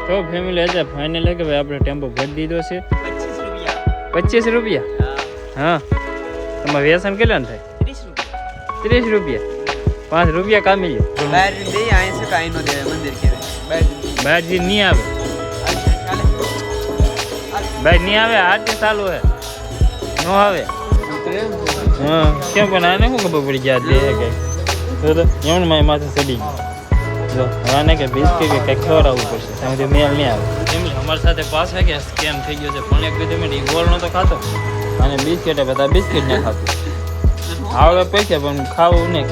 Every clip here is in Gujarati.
તો ફેમિલી આજે ફાઇનલ કે ભાઈ આપણે ટેમ્પો ભરી દીધો છે 25 રૂપિયા હા તમારે વ્યસન કેટલા ને થાય 30 રૂપિયા 5 રૂપિયા કામી લો બહાર દે આય છે કાઈ નો દે મંદિર કે બહાર જી નહીં આવે ભાઈ નહીં આવે આરતી ચાલુ હે નો આવે હા કેમ પણ આને શું ખબર પડી ગયા દે કે તો એમણ માં માથે ચડી જો આને કે બિસ્કિટ કે કંઈક ખવડાવવું પડશે સામે મેલ નહીં આવે ફેમિલી અમારી સાથે પાસ હે કે સ્કેમ થઈ ગયો છે પણ એક કીધું મેં ગોળ નતો ખાતો અને બિસ્કિટ બધા બિસ્કિટ ના ખાતું આવે પૈસા પણ ખાવું નહીં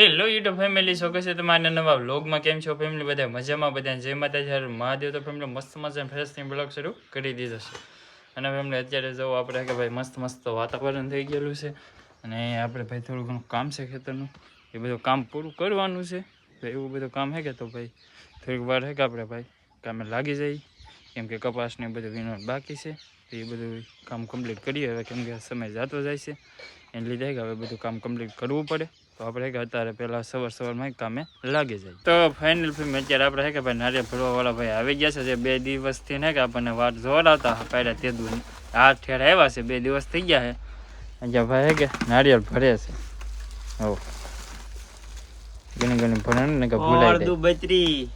હેલો યુટ્યુબ ફેમિલી શો છે તમારા નવા વ્લોગમાં કેમ છો ફેમિલી બધા મજામાં બધા જય માતાજી મહાદેવ તો ફેમિલી મસ્ત મજા ફ્રેશથી બ્લોગ શરૂ કરી દીધો છે અને ફેમિલી અત્યારે જો આપણે કે ભાઈ મસ્ત મસ્ત વાતાવરણ થઈ ગયેલું છે અને આપણે ભાઈ થોડું ઘણું કામ છે ખેતરનું એ બધું કામ પૂરું કરવાનું છે તો એવું બધું કામ હે કે તો ભાઈ થોડીક વાર હે કે આપણે ભાઈ કામે લાગી જઈએ કેમ કે કપાસને બધું વીણવાનું બાકી છે તો એ બધું કામ કમ્પ્લીટ કરીએ હવે કેમ કે સમય જતો જાય છે એને લીધે કે હવે બધું કામ કમ્પ્લીટ કરવું પડે તો આપણે કે અત્યારે પહેલાં સવારમાં કામે લાગી જાય તો ફાઇનલ ફિલ્મ અત્યારે આપણે કે ભાઈ નારિયેળ ભરવાવાળા ભાઈ આવી ગયા છે જે 2 દિવસથી ને કે આપણને વાત જોડાતા પહેલાં તે દૂર આ ઠેર આવ્યા છે 2 દિવસ થઈ ગયા છે અહીંયા ભાઈ કે નારિયેળ ભરે છે હો ઘણી ભરે ને કે ભૂલાઈ જાય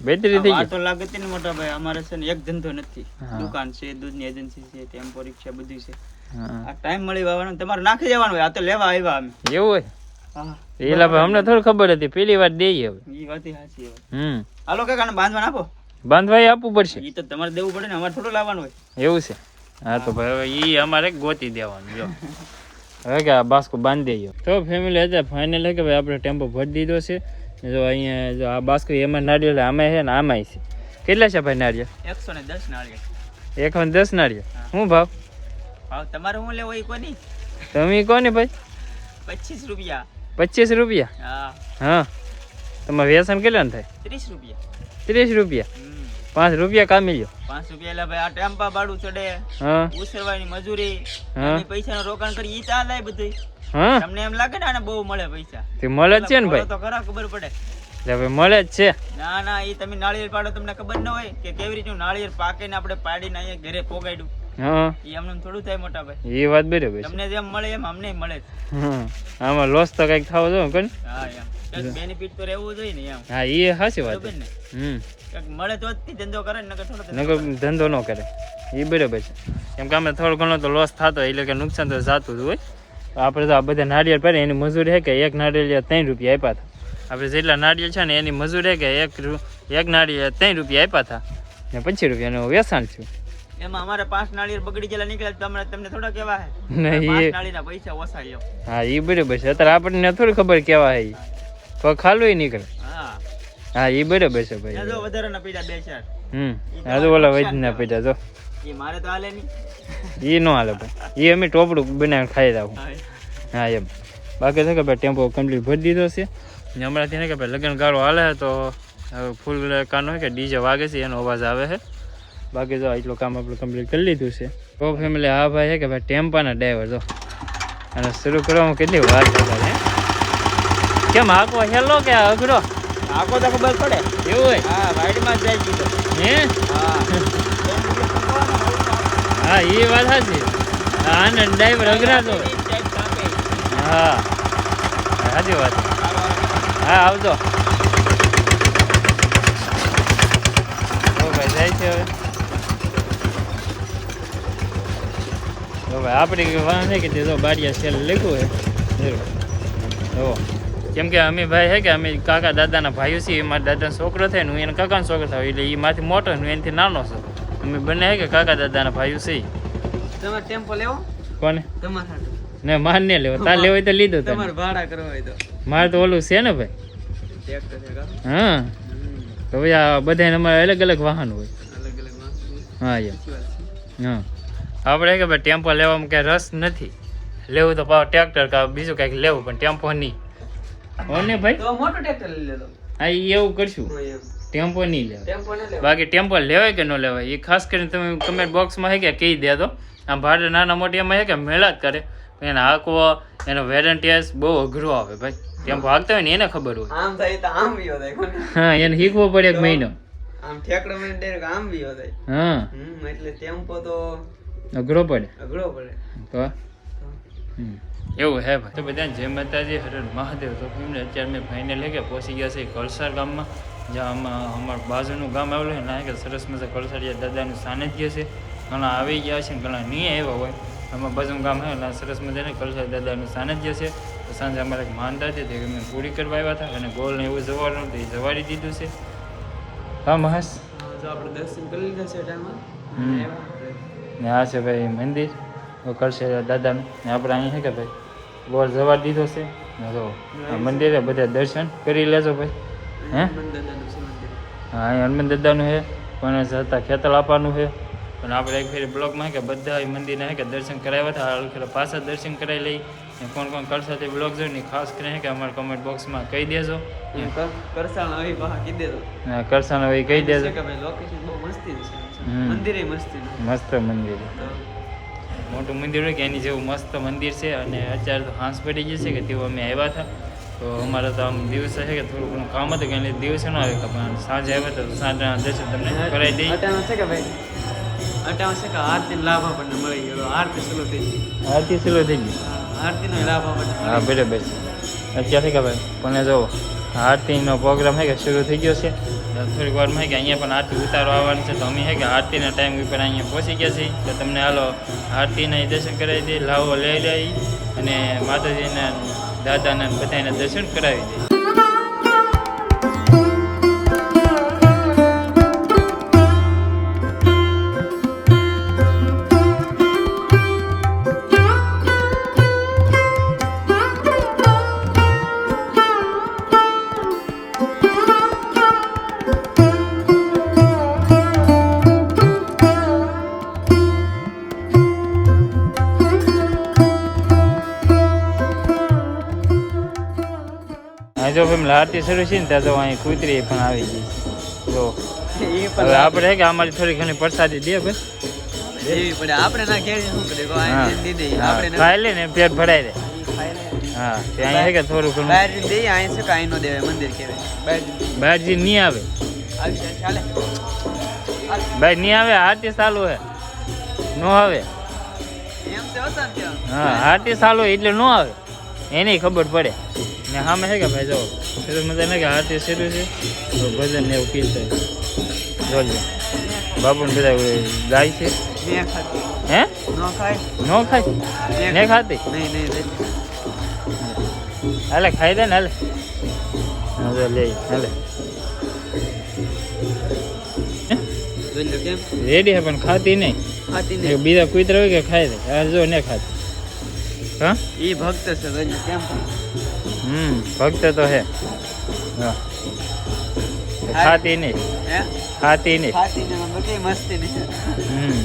બેટરી થઈ ગઈ તો લાગે છે ને મોટા ભાઈ અમારે છે ને એક ધંધો નથી દુકાન છે દૂધની એજન્સી છે ટેમ્પો રિક્ષા બધું છે આ ટાઈમ મળી વાવવાનું તમારે નાખી જવાનું હોય આ તો લેવા આવ્યા અમે એવું હોય એલા ભાઈ અમને થોડી ખબર હતી પેલી વાર દઈએ હવે ઈ વાત સાચી હવે હાલો કાકાને બાંધવા આપો બાંધવાય આપવું પડશે ઈ તો તમારે દેવું પડે ને અમારે થોડું લાવવાનું હોય એવું છે હા તો ભાઈ હવે ઈ અમારે ગોતી દેવાનું જો હવે કે આ બાસ્કો બાંધી દઈએ તો ફેમિલી હતા ફાઇનલ કે ભાઈ આપણે ટેમ્પો ભરી દીધો છે જો અહીંયા જો આ બાસ્કો એમાં નારિયેળ આમાં છે ને આમાંય છે કેટલા છે ભાઈ નારિયેળ 110 નારિયેળ 110 નારિયેળ શું ભાવ તમારે હું લેવો ઈ કોની તમે કોને ભાઈ 25 રૂપિયા 25 રૂપિયા હા તમારે વ્યસન કેટલા ને થાય 30 રૂપિયા 30 રૂપિયા 5 રૂપિયા કામી લો 5 રૂપિયા એટલે ભાઈ આ ટેમ્પા ભાડું ચડે હા ઉસરવાની મજૂરી અને પૈસાનું રોકાણ કરી ઈ ચાલે બધું હા તમને એમ લાગે ને આને બહુ મળે પૈસા તે મળે જ છે ને ભાઈ તો ખરા ખબર પડે હવે મળે જ છે ના ના ઈ તમે નાળિયેર પાડો તમને ખબર ન હોય કે કેવી રીતે નાળિયેર પાકે ને આપણે પાડીને અહીંયા ઘરે પોગાડ્યું હા ઈ અમને થોડું થાય મોટા ભાઈ એ વાત બરાબર તમને જેમ મળે એમ અમને મળે આમાં લોસ તો કઈક થવો જોઈએ કોણ હા એમ બેનિફિટ તો રહેવું જોઈએ ને એમ હા એ સાચી વાત બરાબર ને કઈક મળે તો જ ધંધો કરે ને થોડો ધંધો ન કરે એ બરાબર છે કેમ કે અમે થોડો ઘણો તો લોસ થતો એટલે કે નુકસાન તો જાતું જ હોય આપણે તો આ બધા નારિયેળ પડે એની મજૂરી છે કે એક નારિયેળ 3 રૂપિયા આપ્યા હતા આપણે જેટલા નારિયેળ છે ને એની મજૂરી છે કે એક નારિયેળ 3 રૂપિયા આપ્યા હતા ને 25 રૂપિયાનું વેચાણ થયું એમાં અમારે 5 નાળિયેર બગડી ગયેલા નીકળ્યા તમને થોડા કેવા હે 5 નાળિયેરના પૈસા ઓછા લ્યો હા એ બરાબર છે અત્યારે આપણને થોડી ખબર કેવા હે તો ખાલું નીકળે હા એ બરાબર છે ભાઈ જો વધારાના પૈસા 2-4 આ તો ઓલા વૈદના પૈસા જો એ મારે તો હાલે નહીં એ નો હાલે ભાઈ એ અમે ટોપડું બનાવીને ખાઈ દઉં હા એમ બાકી છે કે ભાઈ ટેમ્પો કમ્પ્લીટ ભરી દીધો છે ને હમણાં ત્યાં કે ભાઈ લગ્ન ગાળો હાલે તો ફૂલ કાનો કે ડીજે વાગે છે એનો અવાજ આવે છે બાકી જો એટલું કામ આપણે કમ્પ્લીટ કરી લીધું છે તો ફેમિલી હા ભાઈ છે કે ભાઈ ટેમ્પાના ડ્રાઈવર જો અને શરૂ કરવામાં કેટલી વાર થતા છે કેમ આખો હેલો કે અઘરો આખો તો ખબર પડે એવું હોય હા વાઈડમાં જ જાય કીધો હે હા એ વાત સાચી આને ડ્રાઈવર અઘરા તો હા સાચી વાત હા આવજો ભાઈ જાય છે હવે તો ભાઈ આપણી વાહન છે કે તે તો બારિયા સેલ લખ્યું છે જો કેમ કે અમે ભાઈ છે કે અમે કાકા દાદાના ભાઈઓ છીએ મારા દાદાનો છોકરો થાય ને હું એના કાકાનો છોકરો થાય એટલે એ માથી મોટો હું એનાથી નાનો છું અમે બંને છે કે કાકા દાદાના ભાઈઓ છીએ તમારે ટેમ્પો લેવો કોને તમારે ને માર ને લેવો તાર લેવો હોય તો લીધો તમારે ભાડા કરવા હોય તો મારે તો ઓલું છે ને ભાઈ હા તો ભાઈ આ બધા અમારે અલગ અલગ વાહન હોય હા એમ હા આપણે કે ભાઈ ટેમ્પો લેવામાં ક્યાંય રસ નથી લેવું તો પાવ ટ્રેક્ટર કા બીજું કંઈક લેવું પણ ટેમ્પો નહીં ને ભાઈ તો મોટો ટ્રેક્ટર લઈ લેતો હા એવું કરશું ટેમ્પો નહીં લેવાય બાકી ટેમ્પો લેવાય કે ન લેવાય એ ખાસ કરીને તમે કમેન્ટ બોક્સમાં હે કે કહી દે તો આમ ભાડે નાના મોટી એમાં હે કે મેળા જ કરે એને હાંકવો એનો વેરંટીયસ બહુ અઘરો આવે ભાઈ ટેમ્પો હાંકતા હોય ને એને ખબર હોય આમ થાય તો આમ વિયો થાય કોને હા એને શીખવો પડે એક મહિનો આમ ઠેકડો મેં ડાયરેક્ટ આમ વિયો થાય હા એટલે ટેમ્પો તો અઘરો પડે અઘરો પડે તો એવું હે ભાઈ તો બધાને જય માતાજી હર મહાદેવ તો એમને અત્યારે મેં ફાઇનલ કે પહોંચી ગયા છે કલસાર ગામમાં જ્યાં અમારું બાજુનું ગામ આવેલું છે ને કે સરસ મજા કલસારિયા દાદાનું સાનિધ્ય છે ઘણા આવી ગયા છે ને ઘણા નહીં આવ્યા હોય આમાં બાજુનું ગામ છે ને સરસ મજાને કલસાર દાદાનું સાનિધ્ય છે તો સાંજે અમારે એક માનતા છે તે અમે પૂરી કરવા આવ્યા હતા અને ગોળને એવું જવાનું હતું એ જવાડી દીધું છે હા મહેશ જો આપણે દર્શન કરી લીધા છે ટાઈમમાં ને આ છે ભાઈ મંદિર કલસાર દાદાનું ને આપણે અહીં છે કે ભાઈ ગોળ જવાડી દીધો છે ને જો આ મંદિરે બધા દર્શન કરી લેજો ભાઈ હે હા અહીં હનુમાન દાદાનું છે પણ છતાં ખેતર આપવાનું છે પણ આપણે એક ફેરી બ્લોગમાં કે બધા મંદિરના કે દર્શન કરાવ્યા હતા હાલ પાછા દર્શન કરાવી લઈ કોણ કોણ કરશે તે બ્લોગ જોઈને ખાસ કરીને કે અમારા કમેન્ટ બોક્સમાં કહી દેજો કરસાણ આવી બહાર કહી દેજો કરસાણ આવી કહી દેજો કે ભાઈ લોકેશન બહુ મસ્તી છે મંદિરે મસ્તી મસ્ત મંદિર મોટું મંદિર હોય કે એની જેવું મસ્ત મંદિર છે અને અત્યારે તો હાંસ પડી ગઈ છે કે તેઓ અમે આવ્યા હતા તો અમારે તો આમ દિવસ છે કે થોડું ઘણું કામ હતું કે એટલે દિવસે ન આવે પણ સાંજે આવ્યા હતા તો સાંજના દર્શન તમને કરાવી દઈએ અટાણા છે કે ભાઈ અટાણા છે કે આરતી લાભ આપણને મળી ગયો આરતી શરૂ થઈ ગઈ આરતી શરૂ થઈ ગઈ આરતીનો લાભ આપણને હા બરાબર છે અત્યારે કે ભાઈ પણ જો આરતીનો પ્રોગ્રામ છે કે શરૂ થઈ ગયો છે થોડીક વારમાં કે અહીંયા પણ આરતી ઉતારો આવવાનું છે તો અમે છે કે આરતીના ટાઈમ ઉપર અહીંયા પહોંચી ગયા છીએ તો તમને હાલો આરતીના દર્શન કરાવી દઈએ લાવો લઈ લઈ અને માતાજીના દાદાના બધાના દર્શન કરાવી દઈએ જો ભાઈ આરતી શરૂ છે ને ત્યાં તો અહીં કૂતરી પણ આવી ગઈ જો હવે આપણે કે અમારી થોડી ઘણી પ્રસાદી દે ભાઈ દેવી પડે આપણે ના ઘેર શું કરે કો આ દીદી આપણે ખાઈ લે ને પેટ ભરાઈ દે હા ત્યાં અહીં કે થોડું ઘણું બહાર દે અહીં છે કાઈ નો દેવે મંદિર કહેવાય બહારજી નહીં આવે આવી જાય ચાલે ભાઈ નહીં આવે આરતી ચાલુ હે નો આવે એમ છે હોતા ને હા આરતી ચાલુ એટલે નો આવે એની ખબર પડે ને સામે છે કે ભાઈ જો સરસ મજાને કે આરતી શરૂ છે તો ભજન ને એવું કીર્તન જોજો બાપુને બધા ગાય છે મેં ખાતી હે નો ખાય નો ખાય ને ખાતી નહીં હાલે ખાઈ દે ને હાલે મજા લે હાલે કેમ રેડી હે પણ ખાતી નહીં ખાતી એ બીજા કુતરા હોય કે ખાઈ દે આ જો ને ખાતી હા એ ભક્ત છે કેમ ભક્ત તો હે હા ખાતી નહીં હે ખાતી નહીં ખાતી ને બધી મસ્તી નહીં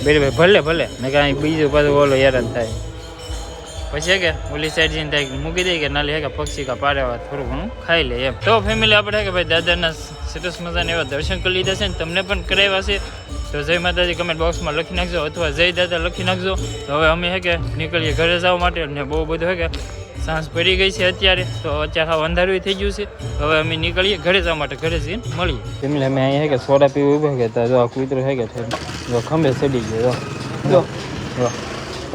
બરાબર ભલે ભલે ને કાંઈ બીજું પાછું ઓલો હેરાન થાય પછી કે ઓલી સાઈડ જઈને ત્યાં મૂકી દે કે નાલી હે કે પક્ષી કા પાડ્યા થોડું ઘણું ખાઈ લે એમ તો ફેમિલી આપણે કે ભાઈ દાદાના સરસ મજાના એવા દર્શન કરી લીધા છે ને તમને પણ કરાવ્યા છે તો જય માતાજી કમેન્ટ બોક્સમાં લખી નાખજો અથવા જય દાદા લખી નાખજો તો હવે અમે હે કે નીકળીએ ઘરે જવા માટે ને બહુ બધું હે કે સાંજ પડી ગઈ છે અત્યારે તો અત્યારે હા અંધારું થઈ ગયું છે હવે અમે નીકળીએ ઘરે જવા માટે ઘરે જઈને મળીએ ફેમિલી અમે અહીંયા કે સોડા પીવું ઊભા ગયા જો આ કૂતરો હે કે જો ખંભે ચડી ગયો જો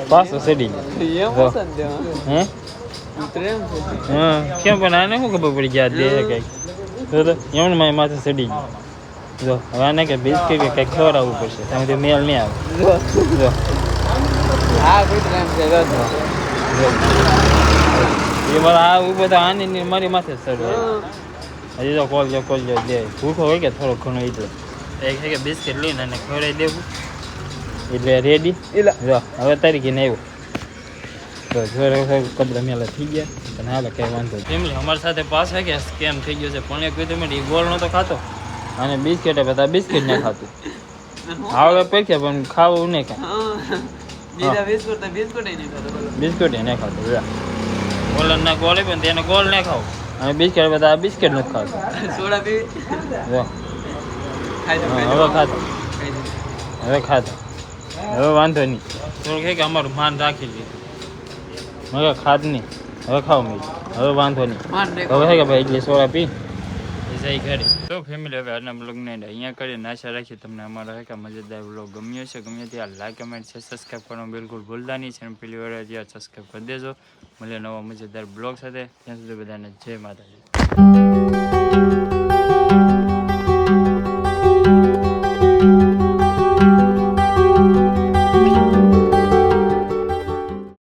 પાછો ચડી ગયો હે હા કેમ પણ આને શું ખબર પડી ગયા દે કંઈક તો એમને મારી માથે ચડી ગયું જો હવે આને કે બિસ્કીટ કે કંઈક ખવડાવવું પડશે તમે તો મેલ નહીં આવે જો હા કૂતરા એમ છે એ બધા આ બધા આની મારી માથે ચડે હજી તો કોલ દે ભૂખો હોય કે થોડો ઘણો એટલે એક છે કે બિસ્કીટ લઈને અને ખવડાવી દેવું એટલે રેડી જો હવે તારીખે ને આવ્યું તો જોડે કપડા મેલા થઈ ગયા અને હાલે કઈ વાંધો ફેમિલી અમારી સાથે પાસ છે કે સ્કેમ થઈ ગયો છે પણ એક કીધું મેં ગોળ નતો ખાતો અને બિસ્કીટ બધા બિસ્કીટ ને ખાતું આવે પૈસા પણ ખાવું નહીં ખાય બિસ્કુટ નહીં ખાતું ગોળ ના ગોળ પણ તેને ગોળ નહીં ખાવું અને બિસ્કીટ બધા બિસ્કીટ નથી ખાતું સોડા પીવી હવે ખાતા હવે વાંધો નહીં થોડુંક કે અમારું માન રાખી લીધું હવે ખાદ નહીં, હવે ખાવ મેં, હવે વાંધો નહીં, હવે હે કે ભાઈ એટલે સોડા પી જઈ ઘરે. તો ફેમિલી હવે આજના બ્લોગને અહીંયા કરીને આશા રાખીએ તમને અમારો હે કે મજેદાર બ્લોગ ગમ્યો છે. ગમે ત્યાં લાઈક કમેન્ટ છે સબસ્ક્રાઈબ કરવાનું બિલકુલ ભૂલતા નહીં છે. અને પેલી વાર ત્યાં સબસ્ક્રાઈબ કરી દેજો. મળીએ નવા મજેદાર બ્લોગ સાથે. ત્યાં સુધી બધાને જય માતાજી.